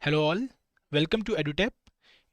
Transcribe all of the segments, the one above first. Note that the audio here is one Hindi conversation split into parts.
Hello all, welcome to EduTap.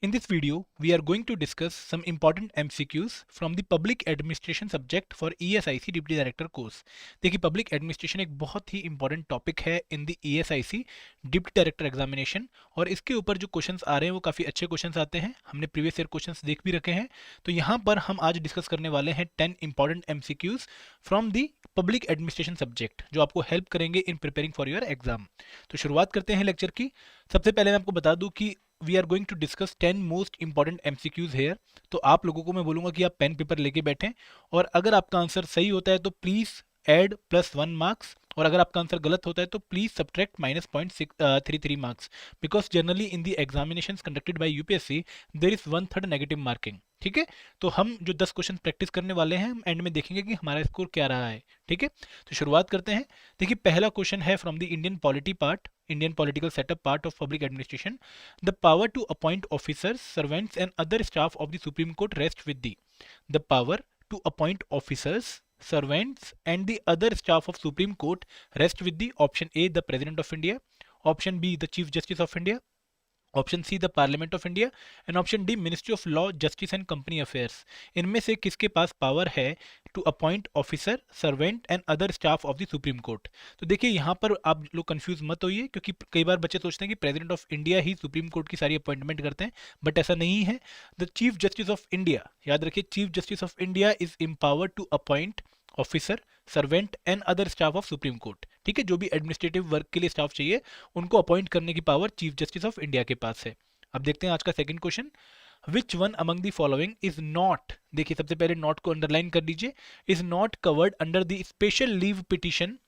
In this video, we are going to discuss some important MCQs from the Public Administration subject for ESIC Deputy Director course. देखिए पब्लिक एडमिनिस्ट्रेशन एक बहुत ही इंपॉर्टेंट टॉपिक है in the ESIC deputy director examination और इसके ऊपर जो क्वेश्चंस आ रहे हैं वो काफ़ी अच्छे क्वेश्चंस आते हैं. हमने प्रीवियस ईयर क्वेश्चंस देख भी रखे हैं. तो यहाँ पर हम आज डिस्कस करने वाले हैं 10 important MCQs from the public administration subject जो आपको हेल्प करेंगे in preparing for your exam. तो शुरुआत करते हैं लेक्चर की. सबसे पहले मैं आपको बता दूं कि we are going to discuss 10 most important MCQs here. तो आप लोगों को मैं बोलूंगा कि आप पेन पेपर लेके बैठें और अगर आपका आंसर सही होता है तो प्लीज ऐड +1 मार्क्स और अगर आपका आंसर गलत होता है तो please subtract -0.33 marks because generally in the examinations conducted by UPSC there is 1/3 negative marking. ठीक है, तो हम जो 10 क्वेश्चन प्रैक्टिस करने वाले हैं हम एंड में देखेंगे कि हमारा स्कोर क्या रहा है. ठीक है, तो शुरुआत करते हैं. देखिए पहला क्वेश्चन है from the Indian polity part, Indian political setup part of public administration. The power to appoint officers, servants and other staff of the Supreme Court rest with the power to appoint officers, servants and the other staff of Supreme Court rest with the option A the President of India, option B the Chief Justice of India, option C the Parliament of India and option D ministry of law, justice and company affairs. इनमें से किसके पास पावर है to appoint officer, servant and other staff of the Supreme Court. तो देखिए यहाँ पर आप लोग कंफ्यूज मत होइए क्योंकि कई बार बच्चे सोचते हैं कि प्रेसिडेंट ऑफ इंडिया ही सुप्रीम कोर्ट की सारी अपॉइंटमेंट करते हैं, बट ऐसा नहीं है. The Chief justice of India, याद रखिए Chief justice of India is empowered to appoint officer, servant and other staff of supreme Court. ठीक है, जो भी एडमिनिस्ट्रेटिव वर्क के लिए स्टाफ चाहिए उनको अपॉइंट करने की power chief justice of India के पास है. अब देखते हैं आज का second question. Which one among the following is not, देखिए सबसे पहले नॉट को अंडरलाइन कर दीजिए, is not covered under the special leave petition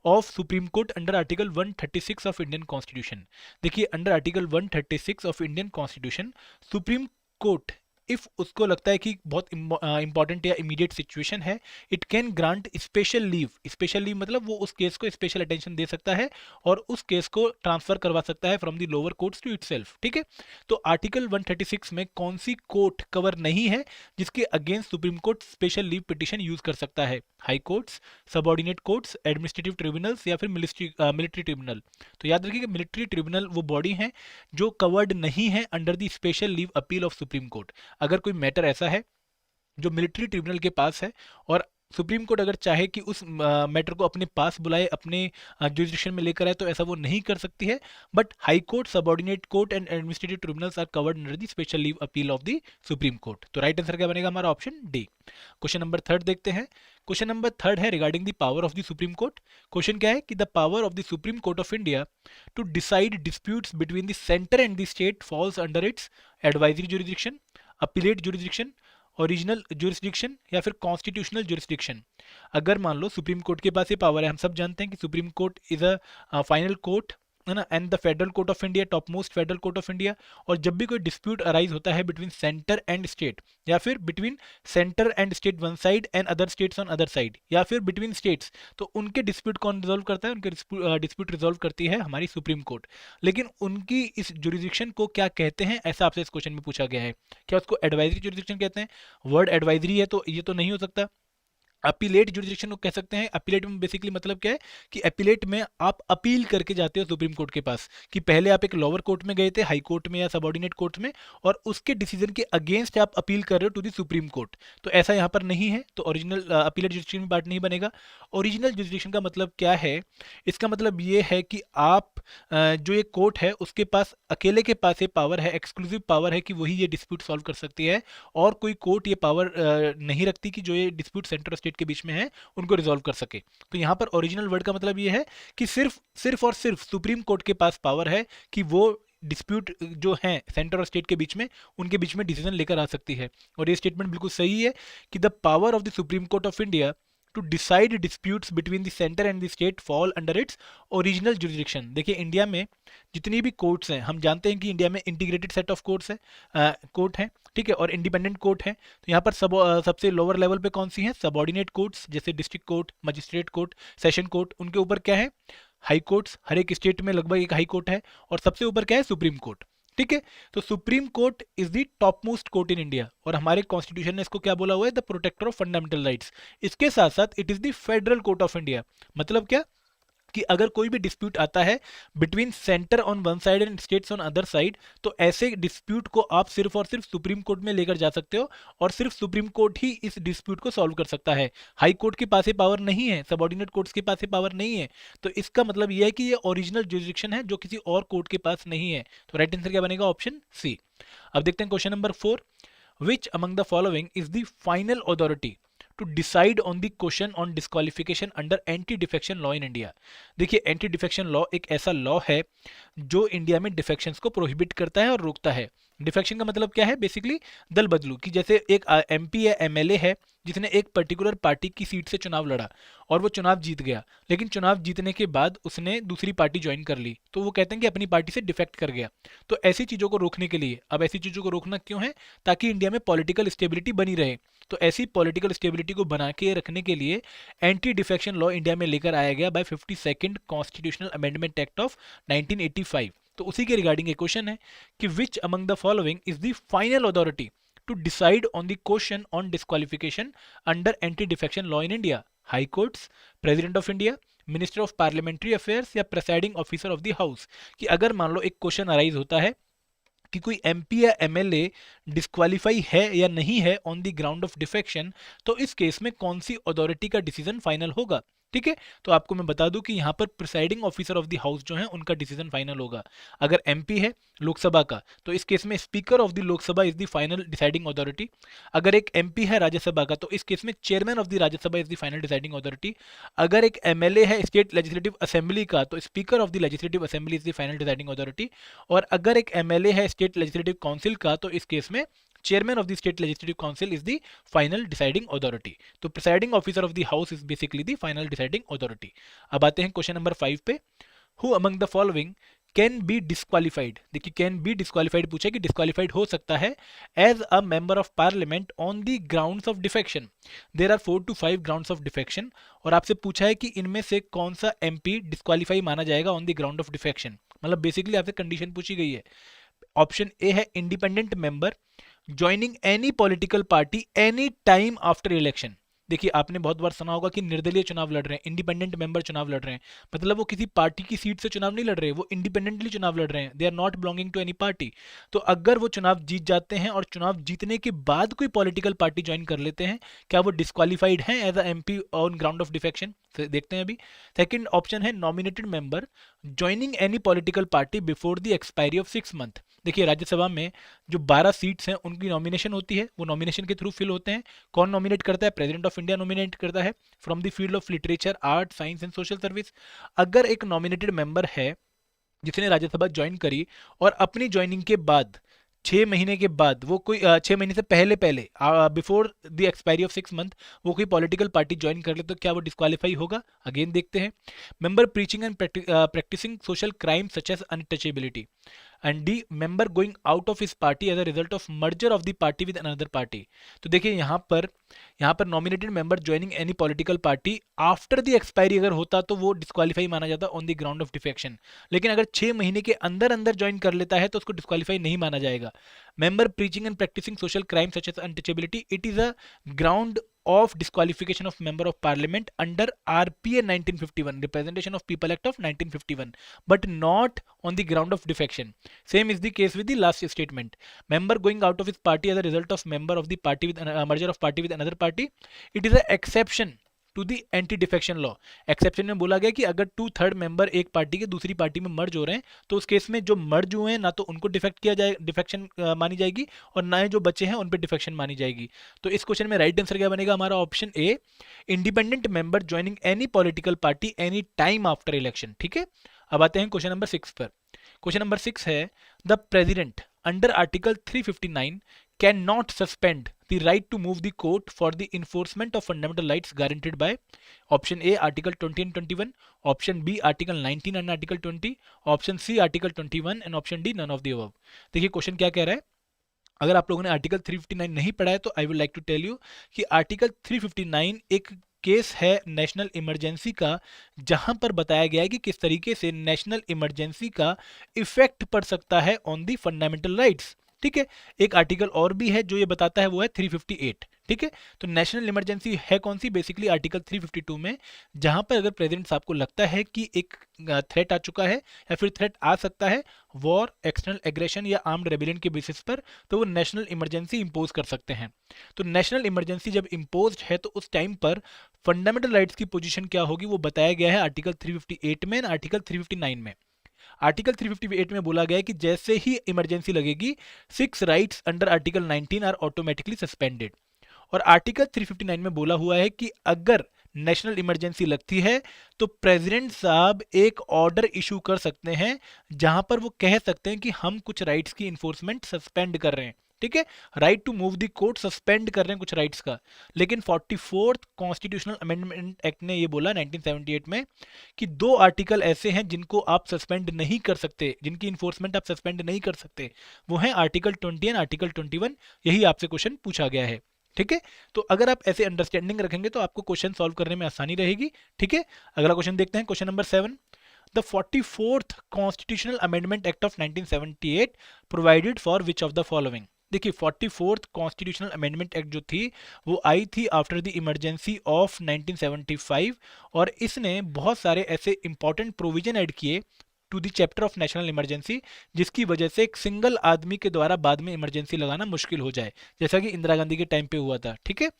of supreme court under article 136 of Indian constitution. देखिए under article 136 of Indian constitution supreme court if उसको लगता है कि बहुत इंपॉर्टेंट या इमीडिएट सिचुएशन है, it can grant special leave. Special leave मतलब वो उस केस को स्पेशल अटेंशन दे सकता है और उस केस को ट्रांसफर करवा सकता है from the lower courts to itself. ठीक है, तो आर्टिकल 136 में कौन सी कोर्ट कवर नहीं है जिसके against supreme court special leave petition use कर सकता है? High courts, subordinate courts, administrative tribunals या फिर मिलिट्री ट्रिब्यूनल. तो याद रखिए मिलिट्री ट्रिब्यूनल वो बॉडी है जो कवर्ड नहीं है under the special leave appeal of supreme court. अगर कोई मैटर ऐसा है जो मिलिट्री ट्रिब्यूनल के पास है और सुप्रीम कोर्ट अगर चाहे कि उस मैटर को अपने पास बुलाए, अपने जुरिडिक्शन में लेकर आए, तो ऐसा वो नहीं कर सकती है. But high court, subordinate court and administrative tribunals are covered under the special leave appeal of the Supreme Court. तो राइट आंसर क्या बनेगा हमारा? Option D. क्वेश्चन नंबर 3 देखते हैं. क्वेश्चन नंबर 3 है regarding the power of the Supreme Court. Question क्या है कि the power of the Supreme Court of India to decide disputes between the centre and the state falls under its advisory jurisdiction, appellate jurisdiction, original jurisdiction या फिर कॉन्स्टिट्यूशनल जुरिस्डिक्शन. अगर मान लो सुप्रीम कोर्ट के पास ये पावर है, हम सब जानते हैं कि supreme Court is a final court है ना, and the federal court of India, top most federal court of India. और जब भी कोई डिस्प्यूट अराइज होता है बिटवीन सेंटर एंड स्टेट या फिर between centre and state one side and other states on other side या फिर बिटवीन स्टेट्स, तो उनके डिस्प्यूट कौन रिजोल्व करता है? उनके डिस्प्यूट रिजोल्व करती है हमारी सुप्रीम कोर्ट. लेकिन उनकी इस जुरिडिक्शन को क्या कहते हैं, ऐसा आपसे इस क्वेश्चन में पूछा गया है. क्या उसको एडवाइजरी जुरिडिक्शन कहते हैं? वर्ड एडवाइजरी है तो ये तो नहीं हो सकता. अपीलेट जुरिडिक्शन को कह सकते हैं. अपीलेट में बेसिकली मतलब क्या है कि अपीलेट में आप अपील करके जाते हो सुप्रीम कोर्ट के पास कि पहले आप एक लोअर कोर्ट में गए थे, हाई कोर्ट में या सबऑर्डिनेट कोर्ट में, और उसके डिसीजन के अगेंस्ट आप अपील कर रहे हो टू द सुप्रीम कोर्ट. तो ऐसा यहाँ पर नहीं है, तो ओरिजिनल अपीलेट जुरिडिक्शन में पार्ट नहीं बनेगा. ओरिजिनल जुरिडिक्शन का मतलब क्या है? इसका मतलब ये है कि आप जो ये कोर्ट है उसके पास अकेले के पास ये पावर है, एक्सक्लूसिव पावर है कि वही ये डिस्प्यूट सॉल्व कर सकती है और कोई कोर्ट ये पावर नहीं रखती कि जो ये डिस्प्यूट सेंटर और स्टेट के बीच में है उनको रिजॉल्व कर सके. तो यहाँ पर ओरिजिनल वर्ड का मतलब ये है कि सिर्फ और सिर्फ सुप्रीम कोर्ट के पास पावर है कि वो डिस्प्यूट जो है सेंटर और स्टेट के बीच में, उनके बीच में डिसीजन लेकर आ सकती है. और ये स्टेटमेंट बिल्कुल सही है कि the power of the Supreme Court of India to decide disputes between the centre and the state fall under its original jurisdiction. देखिए इंडिया में जितनी भी कोर्ट्स हैं, हम जानते हैं कि इंडिया में इंटीग्रेटेड सेट ऑफ कोर्ट्स है, कोर्ट है, ठीक है, और इंडिपेंडेंट कोर्ट है. तो यहाँ पर सबसे लोअर लेवल पे कौन सी है? सबऑर्डिनेट कोर्ट्स, जैसे district court, magistrate court, session court. उनके ऊपर क्या है? High courts. हर एक स्टेट में लगभग एक हाई कोर्ट है. और सबसे ऊपर क्या है? Supreme Court. ठीक है, तो Supreme Court is the topmost court in India और हमारे कॉन्स्टिट्यूशन ने इसको क्या बोला हुआ है? The protector of fundamental rights. इसके साथ साथ it is the federal court of India. मतलब क्या? कि अगर कोई भी डिस्प्यूट आता है between centre on one side and states on other side, तो ऐसे डिस्प्यूट को आप सिर्फ और सिर्फ सुप्रीम कोर्ट में लेकर जा सकते हो और सिर्फ सुप्रीम कोर्ट ही इस डिस्प्यूट को सॉल्व कर सकता है। हाई कोर्ट के पास ये पावर नहीं है, सबऑर्डिनेट कोर्ट्स के पास ये पावर नहीं है। तो इसका मतलब यह है कि ये ओरिजिनल जुरिडिक्शन है जो किसी और कोर्ट के पास नहीं है। तो राइट आंसर क्या बनेगा? Option C. अब देखते हैं question number 4। Which among the following is the final authority to decide on the question on disqualification under anti defection law in India? देखिए, एंटी डिफेक्शन लॉ एक ऐसा लॉ है जो इंडिया में डिफेक्शंस को प्रोहिबिट करता है और रोकता है। डिफेक्शन का मतलब क्या है? बेसिकली दल बदलू, कि जैसे एक एमपी या एमएलए है जिसने एक पर्टिकुलर पार्टी की सीट से चुनाव लड़ा और वो चुनाव जीत गया, लेकिन चुनाव जीतने के बाद उसने दूसरी पार्टी ज्वाइन कर ली, तो वो कहते हैं कि अपनी पार्टी से डिफेक्ट कर गया। तो ऐसी चीज़ों को रोकने के लिए, अब ऐसी चीज़ों को रोकना क्यों है? ताकि इंडिया में पॉलिटिकल स्टेबिलिटी बनी रहे। तो ऐसी पॉलिटिकल स्टेबिलिटी को बना के रखने के लिए एंटी डिफेक्शन लॉ इंडिया में लेकर आया गया by 52nd constitutional amendment act of 1985। तो उसी के रिगार्डिंग एक क्वेश्चन है कि which among the following is the final authority to decide on the question on disqualification under anti-defection law in India? High courts, President of India, Minister of Parliamentary Affairs या Presiding Officer of the House? कि अगर मान लो एक क्वेश्चन अराइज होता है कि कोई एमपी या एमएलए डिस्क्वालीफाई है या नहीं है on the ground of defection, तो इस केस में कौन सी अथॉरिटी का डिसीजन फाइनल होगा? ठीक है, तो आपको मैं बता दूं कि यहाँ पर presiding officer of the house जो है उनका डिसीजन फाइनल होगा। अगर एमपी है लोकसभा का, तो इस केस में speaker of the Lok Sabha is the final deciding authority. अगर एक एमपी है राज्यसभा का, तो इस केस में chairman of the Rajya Sabha is the final deciding authority. अगर एक एमएलए है स्टेट लेजिस्लेटिव असेंबली का, तो speaker of the legislative assembly is the final deciding authority. और अगर एक एमएलए है स्टेट लेजिस्लेटिव काउंसिल का, तो इस केस में chairman of the state legislative council is the final deciding authority. तो presiding officer of the house is basically the final deciding authority. अब आते हैं क्वेश्चन नंबर 5 पे। Who among the following can be disqualified? देखिए, can be disqualified पूछा कि disqualified हो सकता है as a member of parliament on the grounds of defection. There are 4 to 5 grounds of defection और आपसे पूछा है कि इनमें से कौन सा MP डिस्क्वालीफाई माना जाएगा on the ground of defection। मतलब बेसिकली आपसे कंडीशन पूछी गई है। ऑप्शन ए है independent member joining any political party any time after election. देखिए, आपने बहुत बार सुना होगा कि निर्दलीय चुनाव लड़ रहे हैं, इंडिपेंडेंट मेंबर चुनाव लड़ रहे हैं, मतलब वो किसी पार्टी की सीट से चुनाव नहीं लड़ रहे, वो इंडिपेंडेंटली चुनाव लड़ रहे हैं, they are not belonging to any party. तो अगर वो चुनाव जीत जाते हैं और चुनाव जीतने के बाद कोई पॉलिटिकल पार्टी ज्वाइन कर लेते हैं, क्या वो डिस्क्वालीफाइड हैं as a MP on ground of defection? देखते हैं अभी। सेकंड ऑप्शन है nominated member joining any political party before the expiry of 6 month. देखिए, राज्यसभा में जो 12 सीट्स हैं उनकी नॉमिनेशन होती है, वो नॉमिनेशन के थ्रू फिल होते हैं। कौन नॉमिनेट करता है? प्रेसिडेंट ऑफ इंडिया नॉमिनेट करता है from the field of literature, art, science and social service. अगर एक नॉमिनेटेड मेंबर है जिसने राज्यसभा ज्वाइन करी और अपनी ज्वाइनिंग के बाद 6 महीने के बाद वो कोई 6 महीने से पहले पहले before the expiry of 6 month वो कोई पॉलिटिकल पार्टी ज्वाइन कर ले, तो क्या वो डिस्क्वालीफाई होगा? अगेन देखते हैं। Member preaching and practising social crime such as untouchability. And D member going out of his party as a result of merger of the party with another party. तो देखिए, यहाँ पर nominated member joining any political party after the expiry अगर होता तो वो डिस्क्वालीफाई माना जाता on the ground of defection. लेकिन अगर 6 महीने के अंदर अंदर ज्वाइन कर लेता है तो उसको डिस्क्वालीफाई नहीं माना जाएगा। Member preaching and practising social crime such as untouchability, it is a ground of disqualification of member of parliament under RPA 1951, Representation of People Act of 1951, but not on the ground of defection. Same is the case with the last statement. Member going out of his party as a result of member of the party with merger of party with another party, it is an exception to the anti defection law. Exception में बोला गया कि अगर 2/3 मेंबर एक पार्टी के दूसरी पार्टी में मर्ज हो रहे हैं, तो उस केस में जो मर्ज हुए हैं ना तो उनको डिफेक्शन मानी जाएगी और ना ही जो बचे हैं उन पर डिफेक्शन मानी जाएगी। तो इस क्वेश्चन में राइट आंसर क्या बनेगा हमारा? Option A, independent member joining any political party any time after election. ठीक है, अब आते हैं क्वेश्चन नंबर 6 पर। क्वेश्चन नंबर 6 है, the president under article 359 can not suspend the right to move the court for the enforcement of fundamental rights guaranteed by option A article 20 and 21, option B article 19 and article 20, option C article 21 and option D none of the above। देखिए, क्वेश्चन क्या कह रहा है। अगर आप लोगों ने आर्टिकल 359 नहीं पढ़ा है तो I would like to tell you कि आर्टिकल 359 एक केस है नेशनल इमरजेंसी का, जहां पर बताया गया है कि किस तरीके से नेशनल इमरजेंसी का इफेक्ट पड़ सकता है ऑन दी फंडामेंटल राइट्स। ठीक है, एक आर्टिकल और भी है जो ये बताता है, वो है 358। ठीक है। तो नेशनल इमरजेंसी है कौन सी, बेसिकली आर्टिकल 352 में, जहां पर अगर प्रेसिडेंट साहब को लगता है कि एक थ्रेट आ चुका है या फिर थ्रेट आ सकता है वॉर, एक्सटर्नल एग्रेशन या आर्म्ड रेबेलियन के बेसिस पर, तो वो नेशनल इमरजेंसी इंपोज कर सकते हैं। तो नेशनल इमरजेंसी जब इंपोज है तो उस टाइम पर फंडामेंटल राइट्स की पोजीशन क्या होगी वो बताया गया है आर्टिकल 358 में, आर्टिकल 359 में। आर्टिकल 358 में बोला गया है कि जैसे ही इमरजेंसी लगेगी, 6 rights under article 19 are automatically suspended. और आर्टिकल 359 में बोला हुआ है कि अगर नेशनल इमरजेंसी लगती है तो प्रेसिडेंट साहब एक ऑर्डर इशू कर सकते हैं जहां पर वो कह सकते हैं कि हम कुछ राइट्स की इन्फोर्समेंट सस्पेंड कर रहे हैं। ठीक है, right to move the court suspend कर रहे हैं कुछ राइट्स का। लेकिन 44th कॉन्स्टिट्यूशनल अमेंडमेंट एक्ट ने ये बोला 1978 में कि 2 आर्टिकल ऐसे हैं जिनको आप सस्पेंड नहीं कर सकते, जिनकी इन्फोर्समेंट आप सस्पेंड नहीं कर सकते, वो है आर्टिकल 20 एंड आर्टिकल 21। यही आपसे क्वेश्चन पूछा गया है। ठीक है, तो अगर आप ऐसे अंडरस्टैंडिंग रखेंगे तो आपको क्वेश्चन सॉल्व करने में आसानी रहेगी। ठीक है, अगला क्वेश्चन देखते हैं, question number 7। The 44th constitutional amendment act of 1978 provided for which of the following. देखिए 44th कॉन्स्टिट्यूशनल अमेंडमेंट एक्ट जो थी वो आई थी आफ्टर द इमरजेंसी ऑफ 1975, और इसने बहुत सारे ऐसे इंपॉर्टेंट प्रोविजन ऐड किए to the chapter of national emergency, जिसकी वजह से एक सिंगल आदमी के द्वारा बाद में इमरजेंसी लगाना मुश्किल हो जाए, जैसा कि इंदिरा गांधी के टाइम पे हुआ था। ठीक है,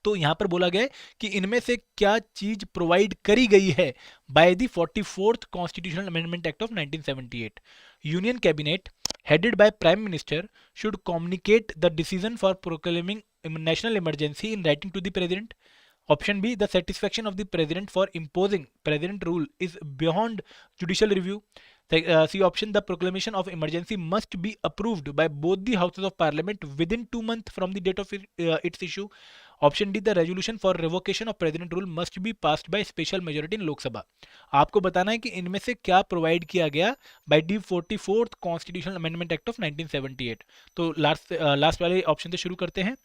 तो यहां पर बोला गया है कि इनमें से क्या चीज प्रोवाइड करी गई है by the 44th constitutional amendment act of 1978। Union cabinet headed by prime minister should communicate the decision for proclaiming national emergency in writing to the president. Option B, the satisfaction of the president for imposing president rule is beyond judicial review. C option, the proclamation of emergency must be approved by both the houses of parliament within 2 months from the date of its issue. Option D, the resolution for revocation of president rule must be passed by special majority in Lok Sabha. आपको बताना है कि इनमें से क्या प्रोवाइड किया गया by the 44th constitutional amendment act of 1978। तो लास्ट वाले ऑप्शन से शुरू करते हैं।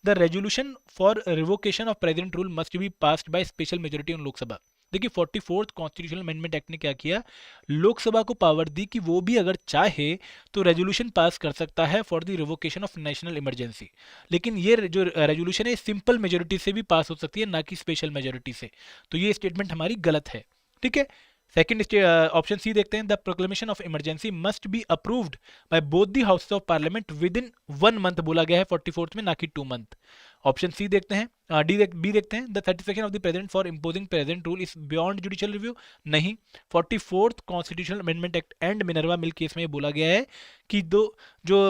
The resolution for revocation of president rule must be passed by special majority in Lok Sabha. देखिए 44th कॉन्स्टिट्यूशनल अमेंडमेंट एक्ट ने क्या किया, लोकसभा को पावर दी कि वो भी अगर चाहे तो रेजोल्यूशन पास कर सकता है for the revocation of national emergency. लेकिन ये जो रेजोल्यूशन है सिंपल मेजोरिटी से भी पास हो सकती है, ना कि स्पेशल मेजोरिटी से। तो ये स्टेटमेंट हमारी गलत है। ठीक है, सेकंड ऑप्शन सी देखते हैं, the proclamation of emergency must be approved by both the houses of parliament with in 1 month बोला गया है 44th में, ना कि 2 मंथ। ऑप्शन सी देखते हैं, बी देखते हैं, the satisfaction of the president for imposing present rule is beyond judicial review. नहीं, 44th constitutional amendment act and Minerva mill case में बोला गया है कि जो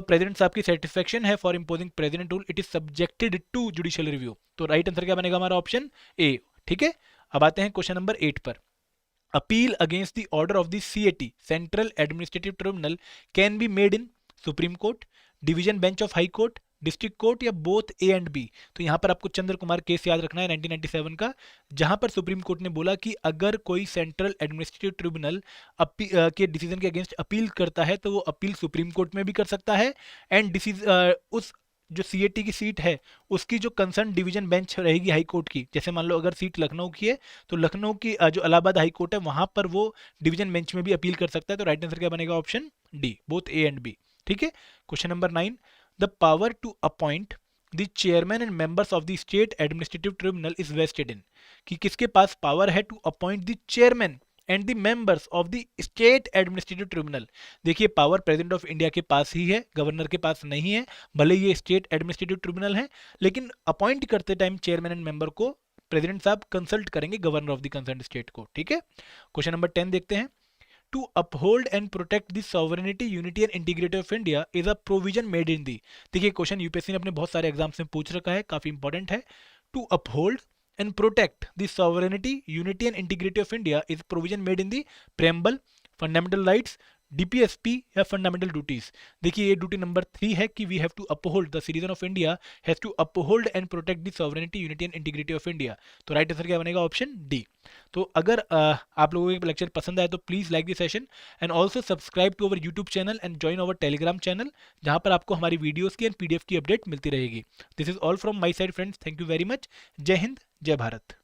प्रेसिडेंट साहब की सेटिस्फैक्शन है for imposing president rule it is subjected to judicial review. तो राइट आंसर क्या बनेगा हमारा, ऑप्शन ए। ठीक है, अब आते हैं क्वेश्चन नंबर 8 पर। Appeal against the order of the CAT central administrative tribunal can be made in supreme court, division bench of high court, district court या बोथ ए एंड बी। तो यहां पर आपको चंद्र कुमार केस याद रखना है 1997 का, जहां पर सुप्रीम कोर्ट ने बोला कि अगर कोई सेंट्रल एडमिनिस्ट्रेटिव ट्रिब्यूनल के डिसीजन के अगेंस्ट अपील करता है तो वो अपील सुप्रीम कोर्ट में भी कर सकता है, एंड उस जो CAT की सीट है उसकी जो कंसर्न डिवीजन बेंच रहेगी हाई कोर्ट की, जैसे मान लो अगर सीट लखनऊ की है तो लखनऊ की जो इलाहाबाद हाई कोर्ट है वहां पर वो डिवीजन बेंच में भी अपील कर सकता है। तो राइट आंसर क्या बनेगा, option D, both A and B. ठीक है, question number 9, the power to appoint the chairman and members of the state administrative tribunal is vested in. कि किसके पास पावर है to appoint the chairman and the members of the state administrative tribunal. देखिए पावर प्रेसिडेंट ऑफ इंडिया के पास ही है, गवर्नर के पास नहीं है, भले ये स्टेट एडमिनिस्ट्रेटिव ट्रिब्यूनल है, लेकिन अपॉइंट करते टाइम चेयरमैन एंड मेंबर को प्रेसिडेंट साहब कंसल्ट करेंगे governor of the concern state को। ठीक है, क्वेश्चन नंबर 10 देखते हैं। To uphold and protect the sovereignty, unity and integrity of India is a provision made in the. देखिए क्वेश्चन यूपीएससी ने अपने बहुत सारे एग्जाम्स में पूछ रखा है, काफी इंपॉर्टेंट है। To uphold and protect the sovereignty, unity and integrity of India is provision made in the preamble, fundamental rights, DPSP या फंडामेंटल ड्यूटीज। देखिए ये ड्यूटी नंबर 3 है कि we have to uphold, the citizen of India has to uphold and protect the sovereignty, unity and integrity of India. तो राइट आंसर क्या बनेगा, ऑप्शन डी। तो अगर आप लोगों को लेक्चर पसंद आए तो please like the session and also subscribe to our YouTube channel and join our Telegram channel, जहां पर आपको हमारी वीडियोस की एंड PDF की अपडेट मिलती रहेगी। This is all from my side friends, thank you very much. जय हिंद, जय भारत।